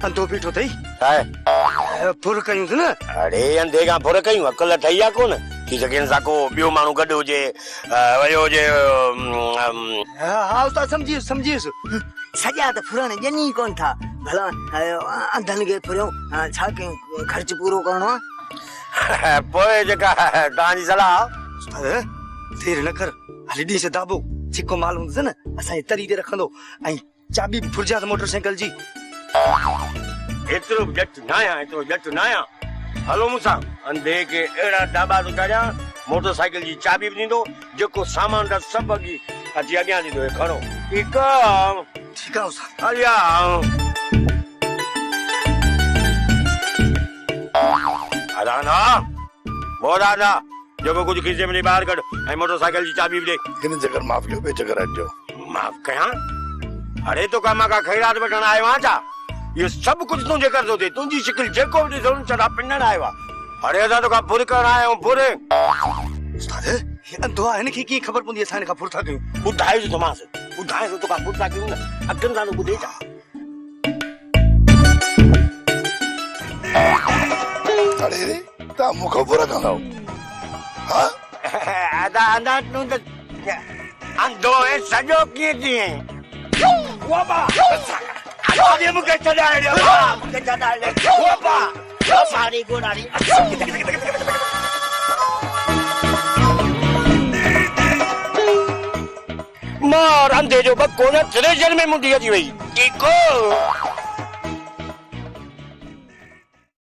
अंधो बीठो थई है फुर कयूं न अरे अंधे का फुर कयूं अकल ठईया कोन की जगह सा को बियो मानू गड हो जे वयो जे हाँ उस्ताद समझियुस सजा तो फुरण जनी कोन था भला अंधन के फुरियो छा के खर्च पूरो करणो पोए जका तांजी सलाह उस्ताद देर न कर हली डी से दाबो छिको माल हूंदस न असां तरी दे रखंदो ऐं चाबी फुरजा मोटरसाइकिल जी एतरो जट नाया हलो मुसा अंधे के एड़ा दाबा तो करिया मोटरसाइकिल जी चाबी भी दींदो जेको सामान दा सब अगी अजी अगियां दींदो खणो ठीक है उस्ताद हलिया अदाना बोदाना जेको कुछ खीसे में बाहर कढ ऐं मोटरसाइकिल जी चाबी भी दे किन जगह माफ कयो बे जगह अचो माफ कया अरे तो कामा का खैरात बटन आयो आचा ये सब कुछ तुझे कर दो दे तुझी शिकल जेको भी जरूर चढ़ा पिन्नन आयो अरे अदा तो का फुर कर आयो फुर उस्ताद ये अंधो है न की खबर पुंदी असां का फुर था कयूं बुधाई तो मास बुधाई तो का फुर था क्यों ना अगन सा तो बुधे जा अरे रे ता मुख बुरा कंदा हां अदा नु अंधो है सजो की दी वाबा आगे मुके चढ़ाए रे मुके चढ़ाए वाबा सारी गोनारी मार अंधे जो बको न थ्रेजर में मुंडी अची वई ईको